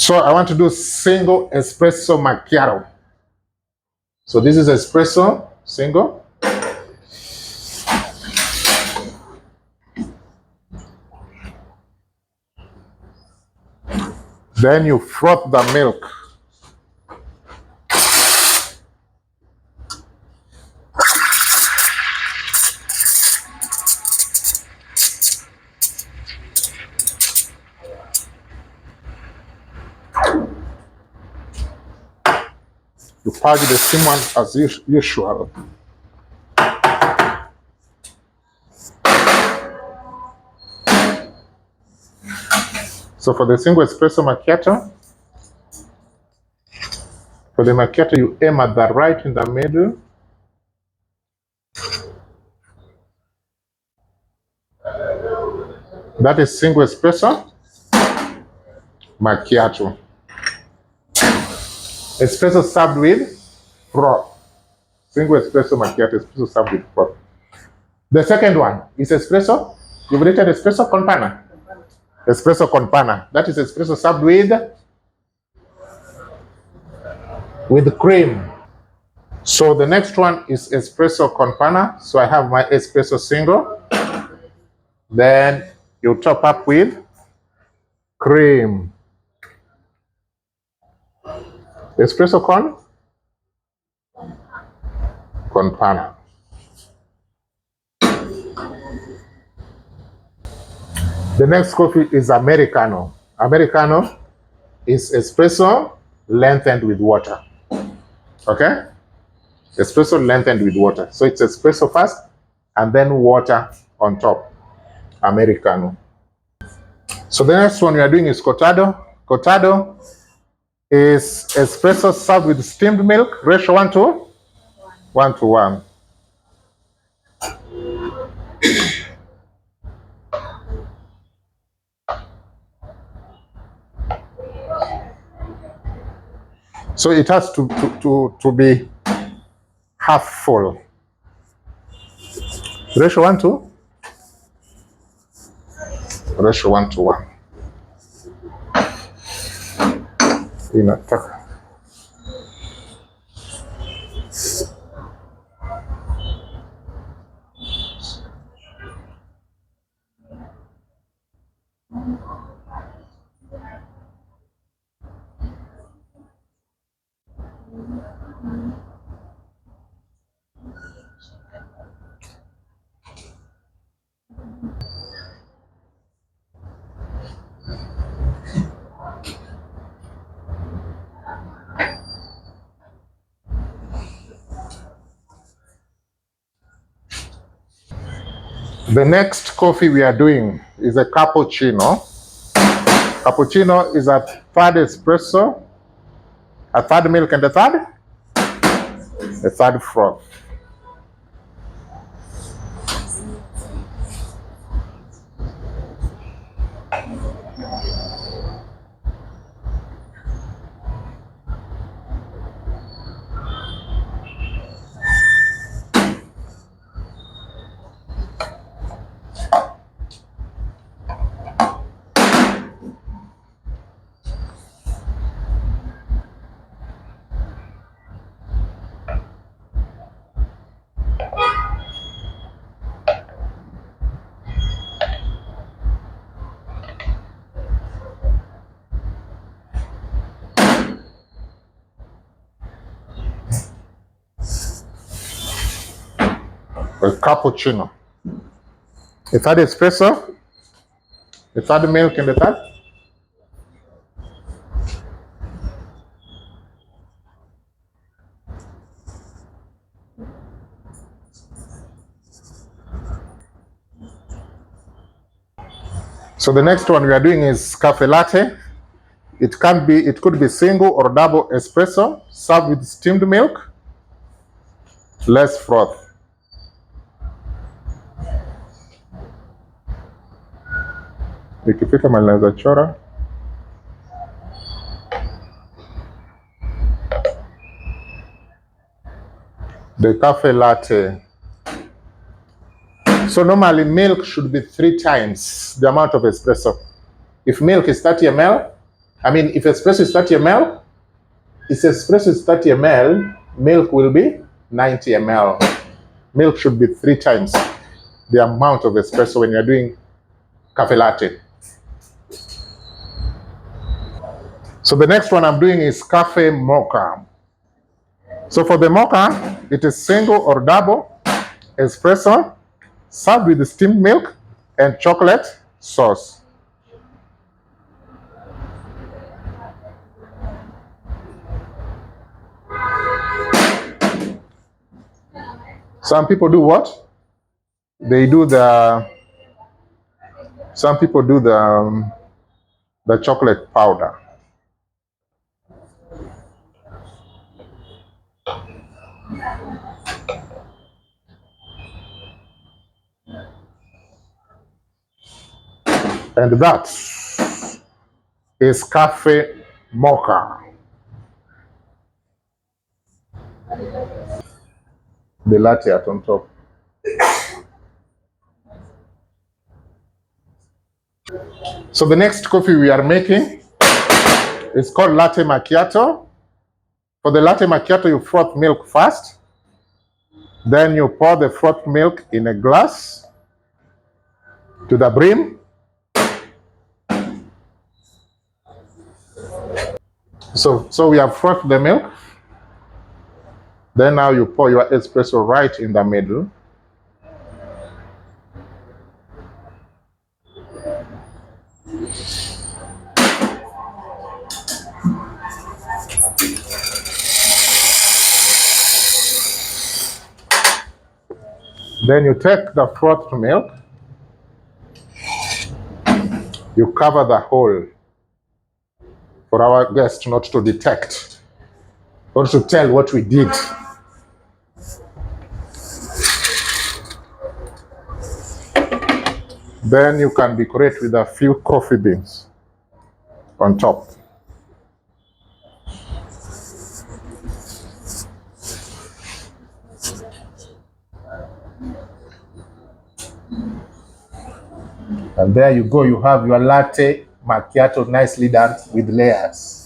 So I want to do single espresso macchiato. So this is espresso, single. Then you froth the milk. You purge the steam one as usual. So for the single espresso macchiato, for the macchiato, you aim at the right in the middle. That is single espresso macchiato. Espresso served with froth. Single espresso macchiato, espresso served with froth. The second one is espresso. You've written espresso con panna. Espresso con panna. That is espresso served with cream. So the next one is espresso con panna. So I have my espresso single. Then you top up with cream. Espresso con panna. The next coffee is Americano. Americano is espresso lengthened with water. Okay? Espresso lengthened with water. So it's espresso first and then water on top. Americano. So the next one we are doing is cortado. Cortado is espresso served with steamed milk, ratio 1 to 1. So it has to be half full. Ratio 1 to 1. Inataka. The next coffee we are doing is a cappuccino. Cappuccino is a third espresso, a third milk, and a third froth. A cappuccino. A third espresso, a third milk, and a third. So the next one we are doing is cafe latte. It could be single or double espresso served with steamed milk, less froth. Ikifika mali naweza chora. The cafe latte. So normally milk should be 3 times the amount of espresso. If milk is 30 ml, I mean, if espresso is 30 ml, if espresso is 30 ml, milk will be 90 ml. Milk should be 3 times the amount of espresso when you're doing cafe latte. So the next one I'm doing is cafe mocha. So for the mocha, it is single or double espresso served with steamed milk and chocolate sauce. Some people do what? They do some people do the chocolate powder. And that is cafe mocha. The latte at on top. So the next coffee we are making is called latte macchiato. For the latte macchiato, you froth milk first. Then you pour the frothed milk in a glass to the brim. So we have frothed the milk. Then now you pour your espresso right in the middle. Then you take the frothed milk, you cover the hole for our guest not to detect or to tell what we did. Then you can decorate with a few coffee beans on top. And there you go, you have your latte macchiato nicely done with layers.